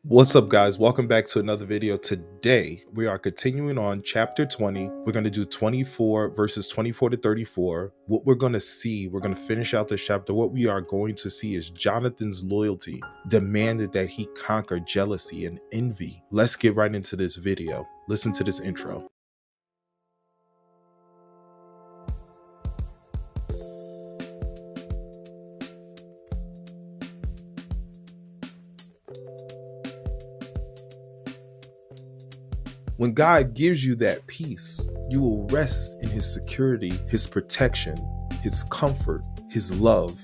What's up, guys? Welcome back to another video. Today we are continuing on chapter 20. We're going to do 24 verses 24 to 34. What we're going to see, we're going to finish out this chapter. What we are going to see is Jonathan's loyalty demanded that he conquer jealousy and envy. Let's get right into this video. Listen to this intro. When God gives you that peace, you will rest in his security, his protection, his comfort, his love.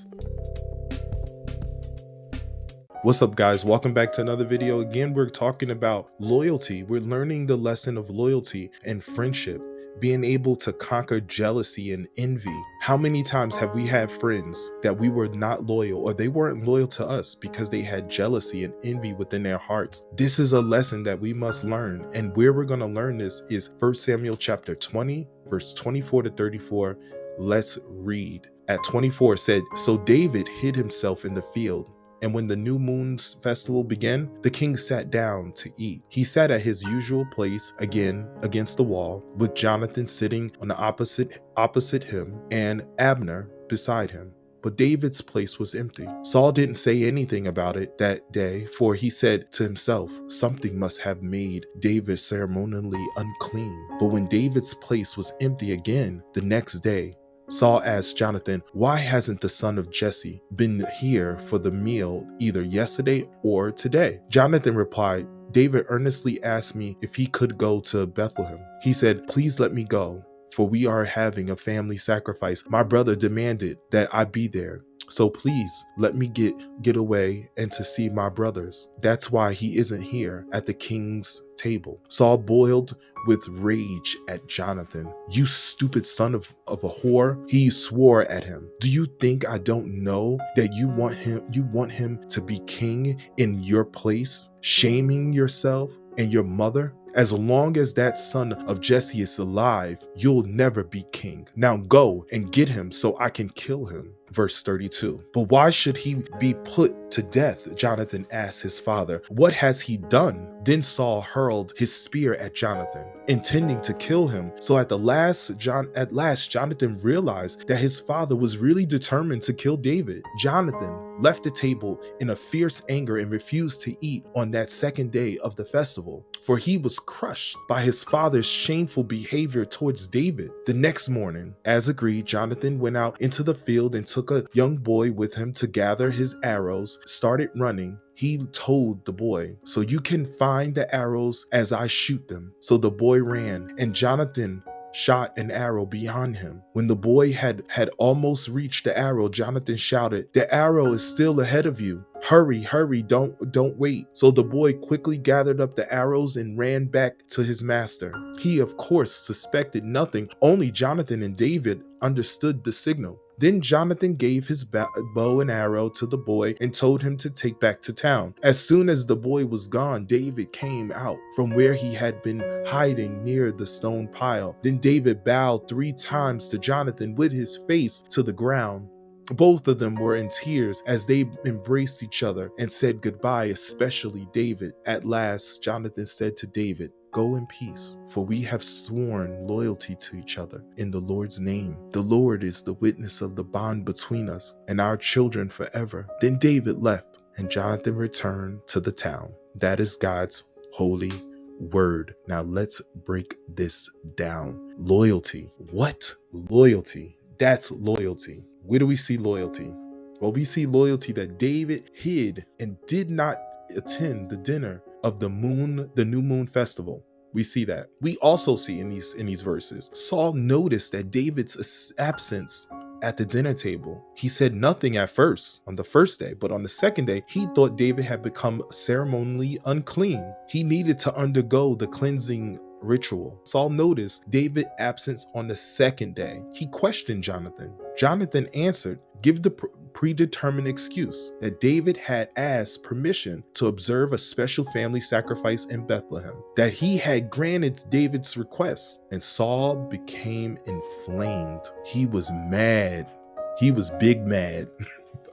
What's up, guys? Welcome back to another video. Again, we're talking about loyalty. We're learning the lesson of loyalty and friendship, being able to conquer jealousy and envy. How many times have we had friends that we were not loyal, or they weren't loyal to us because they had jealousy and envy within their hearts? This is a lesson that we must learn, and where we're going to learn this is 1 Samuel chapter 20, verse 24 to 34. Let's read. At 24 said, "So David hid himself in the field. And when the new moon's festival began, the king sat down to eat. He sat at his usual place, again against the wall, with Jonathan sitting on the opposite him and Abner beside him. But David's place was empty. Saul didn't say anything about it that day, for he said to himself, 'Something must have made David ceremonially unclean.' But when David's place was empty again the next day, Saul asked Jonathan, 'Why hasn't the son of Jesse been here for the meal either yesterday or today?' Jonathan replied, 'David earnestly asked me if he could go to Bethlehem. He said, 'Please let me go, for we are having a family sacrifice. My brother demanded that I be there. So please let me get away and to see my brothers. That's why he isn't here at the king's table.' Saul boiled with rage at Jonathan. 'You stupid son of a whore,' he swore at him. 'Do you think I don't know that you want him to be king in your place, shaming yourself and your mother? As long as that son of Jesse is alive, you'll never be king. Now go and get him so I can kill him.' Verse 32. 'But why should he be put to death?' Jonathan asked his father. 'What has he done?' Then Saul hurled his spear at Jonathan, intending to kill him. So at last Jonathan realized that his father was really determined to kill David. Jonathan left the table in a fierce anger and refused to eat on that second day of the festival, for he was crushed by his father's shameful behavior towards David. The next morning, as agreed, Jonathan went out into the field and took a young boy with him to gather his arrows, started running. He told the boy, 'So you can find the arrows as I shoot them.' So the boy ran, and Jonathan shot an arrow beyond him. When the boy had almost reached the arrow, Jonathan shouted, 'The arrow is still ahead of you. Hurry, don't wait.' So the boy quickly gathered up the arrows and ran back to his master. He, of course, suspected nothing. Only Jonathan and David understood the signal. Then Jonathan gave his bow and arrow to the boy and told him to take back to town. As soon as the boy was gone, David came out from where he had been hiding near the stone pile. Then David bowed 3 times to Jonathan with his face to the ground. Both of them were in tears as they embraced each other and said goodbye, especially David. At last, Jonathan said to David, 'Go in peace, for we have sworn loyalty to each other in the Lord's name. The Lord is the witness of the bond between us and our children forever.' Then David left, and Jonathan returned to the town." That is God's holy word. Now let's break this down. Loyalty. What? Loyalty. That's loyalty. Where do we see loyalty? Well, we see loyalty that David hid and did not attend the dinner of the new moon festival. We see that. We also see in these verses, Saul noticed that David's absence at the dinner table. He said nothing at first on the first day, but on the second day, he thought David had become ceremonially unclean. He needed to undergo the cleansing ritual. Saul noticed David's absence on the second day. He questioned Jonathan. Jonathan answered, "Give the predetermined excuse that David had asked permission to observe a special family sacrifice in Bethlehem, that he had granted David's request." And Saul became inflamed. He was mad. He was big mad.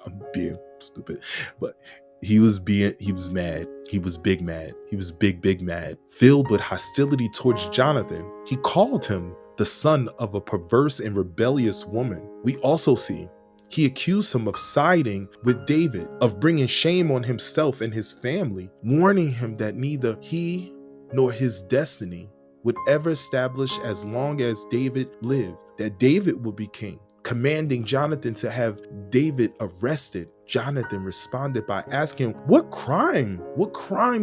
I'm being stupid, but He was mad. He was big mad. He was big mad. Filled with hostility towards Jonathan, he called him the son of a perverse and rebellious woman. We also see he accused him of siding with David, of bringing shame on himself and his family, warning him that neither he nor his destiny would ever establish as long as David lived, that David would be king, commanding Jonathan to have David arrested. Jonathan responded by asking, What crime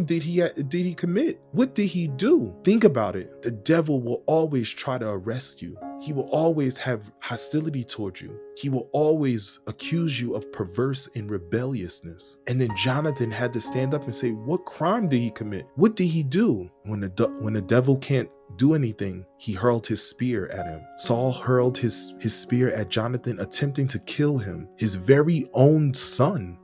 did he commit? What did he do? Think about it. The devil will always try to arrest you. He will always have hostility towards you. He will always accuse you of perverse and rebelliousness. And then Jonathan had to stand up and say, what crime did he commit? What did he do? When the devil can't do anything, he hurled his spear at him. Saul hurled his spear at Jonathan, attempting to kill him, his very own son.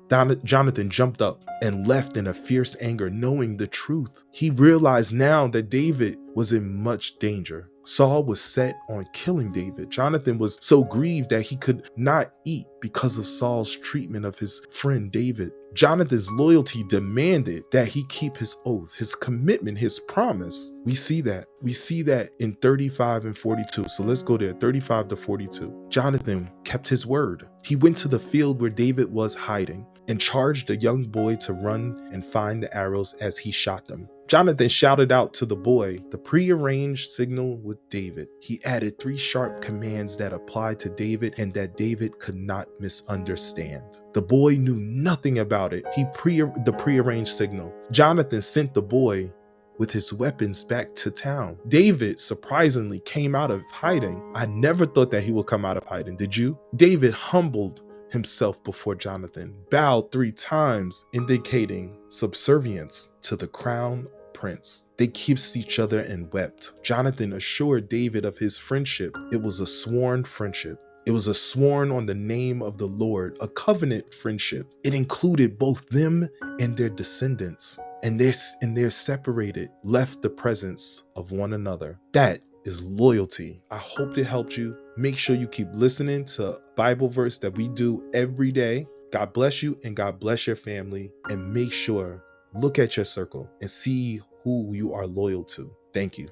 Jonathan jumped up and left in a fierce anger, knowing the truth. He realized now that David was in much danger. Saul was set on killing David. Jonathan was so grieved that he could not eat because of Saul's treatment of his friend David. Jonathan's loyalty demanded that he keep his oath, his commitment, his promise. We see that. We see that in 35 and 42. So let's go there, 35 to 42. Jonathan kept his word. He went to the field where David was hiding and charged a young boy to run and find the arrows as he shot them. Jonathan shouted out to the boy the prearranged signal with David. He added 3 sharp commands that applied to David and that David could not misunderstand. The boy knew nothing about it. The prearranged signal. Jonathan sent the boy with his weapons back to town. David surprisingly came out of hiding. I never thought that he would come out of hiding. Did you? David humbled himself before Jonathan, bowed 3 times, indicating subservience to the crown prince. They kissed each other and wept. Jonathan assured David of his friendship. It was a sworn friendship. It was a sworn on the name of the Lord, a covenant friendship. It included both them and their descendants. And they're separated, left the presence of one another. That is loyalty. I hope it helped you. Make sure you keep listening to Bible verse that we do every day. God bless you and God bless your family. And make sure, look at your circle and see who you are loyal to. Thank you.